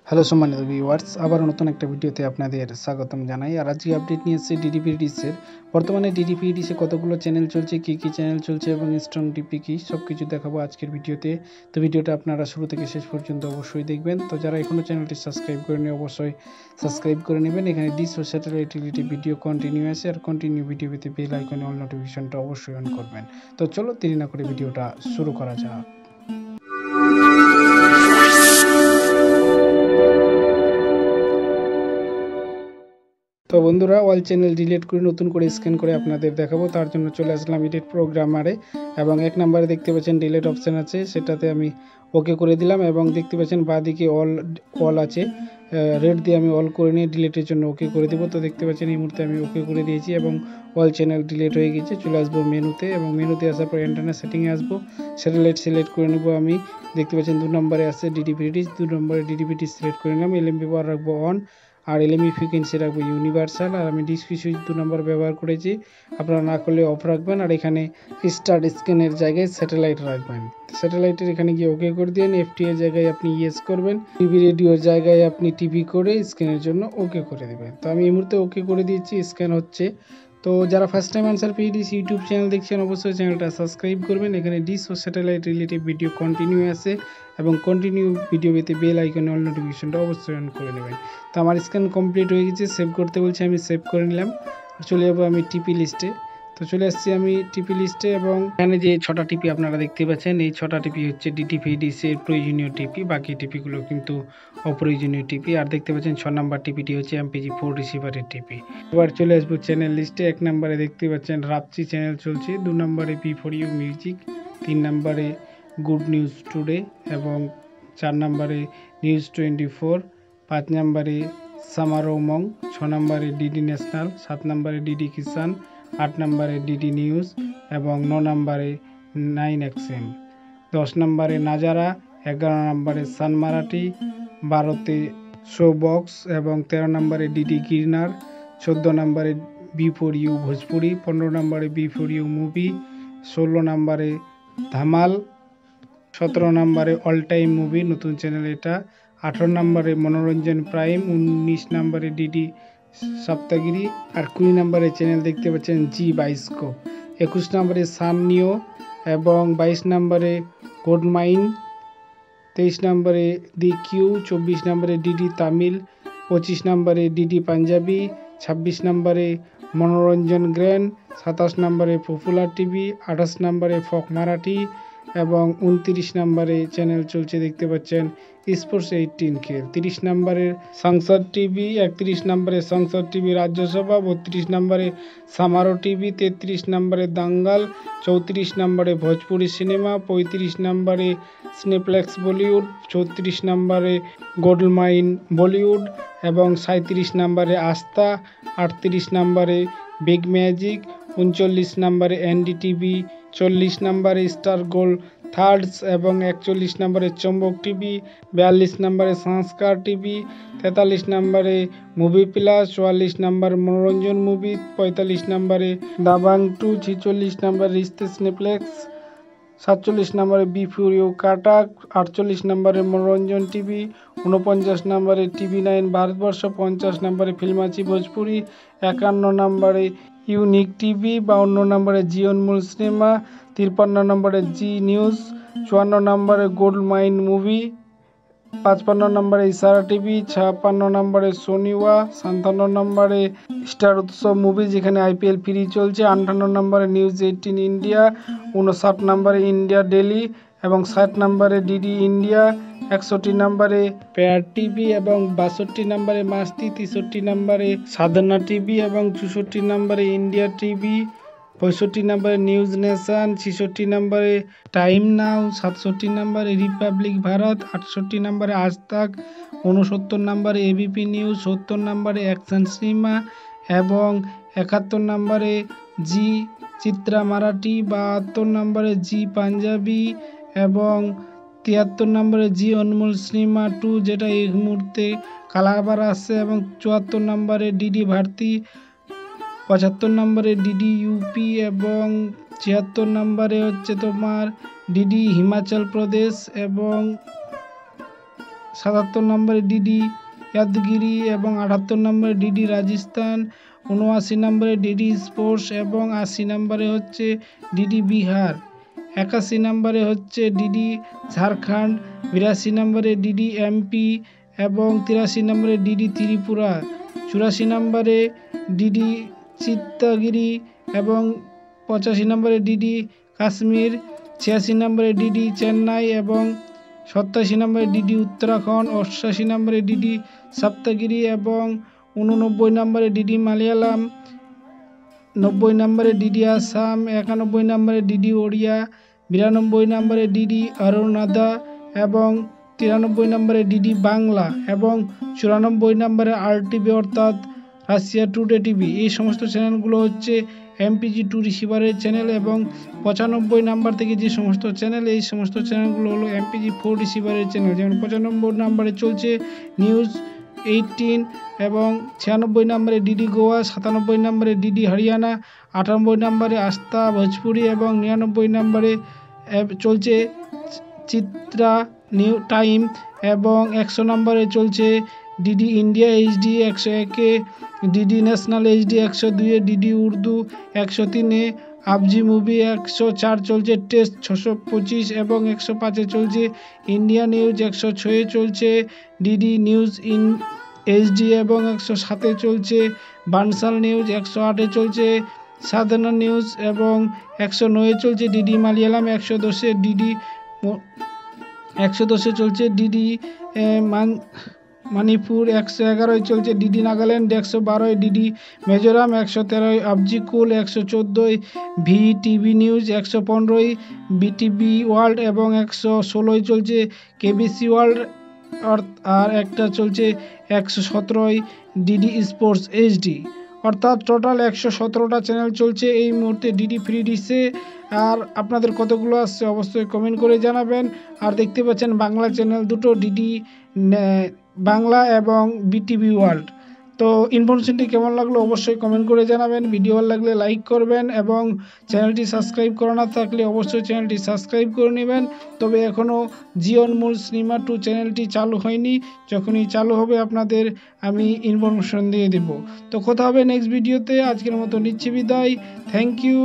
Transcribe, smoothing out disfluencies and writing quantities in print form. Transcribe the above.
Hello সম্মানিত viewers, আবার নতুন একটা ভিডিওতে আপনাদের স্বাগতম জানাই। আর আজকে আপডেট নিয়ে এসেছি ডিডিপিডিসের। বর্তমানে ডিডিপিডিসে কতগুলো চ্যানেল চলছে, কী কী চ্যানেল চলছে এবং স্ট্রং টিপি কী, সব কিছু দেখাবো আজকের ভিডিওতে। তো ভিডিওটা আপনারা শুরু থেকে শেষ পর্যন্ত অবশ্যই দেখবেন। তো যারা এখনও চ্যানেলটি সাবস্ক্রাইব করেনি অবশ্যই সাবস্ক্রাইব করে নেবেন। এখানে ডিশ ও স্যাটেলাইট রিলেটেড ভিডিও কন্টিনিউ আছে, আর কন্টিনিউ ভিডিও পেতে বেল আইকনে অল নোটিফিকেশনটা অবশ্যই অন করবেন। তো চলো দেরি না করে ভিডিওটা শুরু করা যাক। তো বন্ধুরা, অল চ্যানেল ডিলিট করে নতুন করে স্ক্যান করে আপনাদের দেখাবো। তার জন্য চলে আসলাম এডিট প্রোগ্রামারে, এবং এক নম্বরে দেখতে পাচ্ছেন ডিলিট অপশান আছে, সেটাতে আমি ওকে করে দিলাম। এবং দেখতে পাচ্ছেন বাঁদিকে অল আছে, রেড দিয়ে আমি অল করে নিয়ে ডিলিটের জন্য ওকে করে দেবো। তো দেখতে পাচ্ছেন এই মুহূর্তে আমি ওকে করে দিয়েছি এবং অল চ্যানেল ডিলিট হয়ে গেছে। চলে আসবো মেনুতে, এবং মেনুতে আসার পর ইন্টারনেট সেটিংয়ে আসবো, স্যাটেলাইট সিলেক্ট করে নেবো। আমি দেখতে পাচ্ছেন 2 নম্বরে আছে ডিডিপিডিস, 2 নম্বরে ডিডিপিডিস সিলেক্ট করে নিলাম। এলএমবি পাওয়ার রাখবো অন, আর এলএমই ফ্রিকোয়েন্সি রাখবো ইউনিভার্সাল, আর আমি ডিসপি সুইচ 2 নম্বর ব্যবহার করেছি। আপনারা না করলে অফ রাখবেন, আর এখানে স্টার্ট স্ক্যানের জায়গায় স্যাটেলাইট রাখবেন। স্যাটেলাইটের এখানে গিয়ে ওকে করে দিন। এফটি এর জায়গায় আপনি ইয়েস করবেন, টিভি রেডিওর জায়গায় আপনি টিভি করে স্ক্যানের জন্য ওকে করে দেবেন। তো আমি এই মুহূর্তে ওকে করে দিয়েছি, স্ক্যান হচ্ছে। তো যারা first time answer pedis YouTube channel দেখছেন অবশ্যই চ্যানেলটা সাবস্ক্রাইব করবেন। এখানে ডিশ ও স্যাটেলাইট রিলেটেড ভিডিও কন্টিনিউ আছে, এবং কন্টিনিউ ভিডিও পেতে বেল আইকনে অল নোটিফিকেশনটা অবশ্যই অন করে নেবেন। তো আমার স্ক্যান কমপ্লিট হয়ে গেছে, সেভ করতে বলছে, আমি সেভ করে নিলাম। চলে যাবো আমি টিপি লিস্টে। তো চলে আসছি আমি টিপি লিস্টে, এবং এখানে যে 6টা টিপি আপনারা দেখতে পাচ্ছেন, এই 6টা টিপি হচ্ছে ডিডিপিডিসের প্রয়োজনীয় টিপি, বাকি টিপিগুলো কিন্তু অপ্রয়োজনীয় টিপি। আর দেখতে পাচ্ছেন 6 নাম্বার টিপিটি হচ্ছে MPG4 রিসিভারের টিপি। এবার চলে আসবো চ্যানেল লিস্টে। 1 নম্বরে দেখতে পাচ্ছেন রাপচি চ্যানেল চলছে, 2 নম্বরে P4U মিউজিক, 3 নম্বরে গুড নিউজ টুডে, এবং 4 নম্বরে নিউজ 24, 5 নম্বরে সামার উমং, 6 নম্বরে ডিডি ন্যাশনাল, 7 নম্বরে ডিডি কিষান, 8 নম্বরে ডিডি নিউজ, এবং 9 নম্বরে 9XM, 10 নম্বরে নাজারা, 11 নম্বরে সান মারাঠি, 12তে শো বক্স, এবং 13 নম্বরে ডিডি গিরনার, 14 নম্বরে B4U ভোজপুরি, 15 নম্বরে B4U মুভি, 16 নম্বরে ধামাল, 17 নম্বরে অল টাইম মুভি, নতুন চ্যানেল এটা, 18 নম্বরে মনোরঞ্জন প্রাইম, 19 নম্বরে ডিডি সপ্তাগিরি, আর 20 নম্বরে চ্যানেল দেখতে পাচ্ছেন জি বাইস্কোপ, 21 নম্বরে সান নিও, এবং 22 নম্বরে গোল্ড মাইন, 23 নম্বরে দি কিউ, 24 নম্বরে ডিডি তামিল, 25 নম্বরে ডিডি পাঞ্জাবি, 26 নম্বরে মনোরঞ্জন গ্র্যান্ড, 27 নম্বরে পপুলার টিভি, 28 নম্বরে ফক মারাঠি, এবং 29 নম্বরে চ্যানেল চলছে দেখতে পাচ্ছেন স্পোর্টস 18 খেল, 30 নম্বরে সংসদ টিভি, 31 নম্বরে সংসদ টিভি রাজ্যসভা, 32 নম্বরে সামারো টিভি, 33 নম্বরে দাঙ্গাল, 34 নম্বরে ভোজপুরি সিনেমা, 35 নম্বরে সিনেপ্লেক্স বলিউড, 34 নম্বরে গোল্ড মাইন বলিউড, এবং 37 নম্বরে আস্থা, 38 নম্বরে বিগ ম্যাজিক, 39 নম্বরে এনডিটিভি, 40 নম্বরে স্টার গোল্ড থার্ডস, এবং 41 নম্বরে চম্বক টিভি, 42 নম্বরে সংস্কার টিভি, 43 নম্বরে মুভি প্লাস, 44 নম্বর মনোরঞ্জন মুভি, 45 নম্বরে দাবাং 2, 46 নম্বরে রিস্তে সিনেপ্লেক্স, 47 নম্বরে B4U কাটাক, 48 নম্বরে মনোরঞ্জন টিভি, 49 নম্বরে TV9 ভারতবর্ষ, 50 নম্বরে ফিল্মাচি ভোজপুরি, 51 নম্বরে ইউনিক টিভি, 52 নম্বরে জি অনমোল সিনেমা, 53 নম্বরে জি নিউজ, 54 নম্বরে গোল্ড মাইন মুভি, 55 নম্বরে ইশারা টিভি, 56 নম্বরে সোনিওয়া, 57 নম্বরে স্টার উৎসব মুভি যেখানে IPL ফ্রি চলছে, 58 নম্বরে নিউজ 18 ইন্ডিয়া, 59 নম্বরে ইন্ডিয়া ডেলি, এবং 60 নম্বরে ডিডি ইন্ডিয়া, 61 নম্বরে পেয়ার টিভি, এবং 62 নম্বরে মাস্তি, 63 নম্বরে সাধনা টিভি, এবং 64 নম্বরে ইন্ডিয়া টিভি, 65 নম্বরে নিউজ নেশন, 66 নম্বরে টাইম নাও, 67 নম্বরে রিপাবলিক ভারত, 68 নম্বরে আজ তাক, 69 নম্বরে এবিপি নিউজ, 70 নম্বরে অ্যাকশন সিনেমা, এবং 71 নম্বরে জি চিত্রা মারাঠি, 72 নম্বরে জি পাঞ্জাবি, এবং 73 নম্বরে জি অনমোল সিনেমা 2 যেটা এই মুহূর্তে কালারবার আসছে, এবং 74 নম্বরে ডিডি ভারতী, 75 নম্বরে ডিডি ইউপি, এবং 76 নম্বরে হচ্ছে তোমার ডিডি হিমাচল প্রদেশ, এবং 77 নম্বরে ডিডি यादगिरी এবং 78 নম্বরে ডিডি রাজস্থান, 79 নম্বরে ডিডি স্পোর্টস এবং 80 নম্বরে হচ্ছে ডিডি বিহার, 81 নম্বরে হচ্ছে ডিডি ঝাড়খণ্ড, 82 নম্বরে ডিডি এমপি এবং 83 নম্বরে ডিডি ত্রিপুরা, 84 নম্বরে ডিডি চিত্তগিরি এবং 85 নম্বরে ডিডি কাশ্মীর, 86 নম্বরে ডিডি চেন্নাই এবং 87 নম্বরে ডিডি উত্তরাখণ্ড, 88 নম্বরে ডিডি সপ্তগিরি এবং 89 নম্বরে ডিডি মালয়ালম, 90 নম্বরে ডিডি আসাম, 91 নম্বরে ডিডি ওড়িয়া, 92 নম্বরে ডিডি অরুণাদা এবং 93 নম্বরে ডিডি বাংলা এবং 94 নম্বরে RTV অর্থাৎ রাশিয়া টুডে টিভি। এই সমস্ত চ্যানেলগুলো হচ্ছে MPG2 রিসিভারের চ্যানেল এবং 95 নাম্বার থেকে যে সমস্ত চ্যানেল, এই সমস্ত চ্যানেলগুলো হলো MPG4 রিসিভারের চ্যানেল। যেমন 95 নম্বরে চলছে নিউজ 18 এবং 96 নম্বরে ডিডি গোয়া, 97 নম্বরে ডিডি হরিয়ানা, 98 নম্বরে আস্থা ভোজপুরি এবং 99 নম্বরে চলছে চিত্রা নিউ টাইম এবং 100 নম্বরে চলছে ডিডি ইন্ডিয়া HD, 101-এ ডিডি ন্যাশনাল HD, 102-এ ডিডি উর্দু, 103-এ আবজি মুভি, 104 চলছে টেস্ট 625 এবং 105-এ চলছে ইন্ডিয়া নিউজ, 106-এ চলছে ডিডি নিউজ ইন HD এবং 107-এ চলছে বানসাল নিউজ, 108-এ চলছে সাধনা নিউজ এবং 109-এ চলছে ডিডি মালয়ালম, 110-এ ডিডি 110-এ চলছে ডিডি মণিপুর, 111-এ চলছে ডিডি নাগাল্যান্ড, 112-এ ডিডি মিজোরাম, 113-এ আবজি কুল, 114-এ VTV নিউজ, 115-এ বিটিভি ওয়ার্ল্ড এবং 116-এ চলছে কেবিসি ওয়ার্ল্ড আর একটা চলছে 117-এ ডিডি স্পোর্টস HD। অর্থাৎ টোটাল 117টা চ্যানেল চলছে এই মুহূর্তে ডিডি ফ্রি ডিশে। আর আপনাদের কতগুলো আসছে অবশ্যই কমেন্ট করে জানাবেন। আর দেখতে পাচ্ছেন বাংলা চ্যানেল দুটো, ডিডি বাংলা এবং বিটিভি ওয়ার্ল্ড। তো ইনফরমেশনটি কেমন লাগলো অবশ্যই কমেন্ট করে জানাবেন। ভিডিও ভালো লাগলে লাইক করবেন এবং চ্যানেলটি সাবস্ক্রাইব করা না থাকলে অবশ্যই চ্যানেলটি সাবস্ক্রাইব করে নেবেন। তবে এখনও জিও অনমোল সিনেমা 2 চ্যানেলটি চালু হয়নি, যখনই চালু হবে আপনাদের আমি ইনফরমেশন দিয়ে দেব। তো কথা হবে নেক্সট ভিডিওতে। আজকের মতো নিচ্ছি বিদায়। Thank you.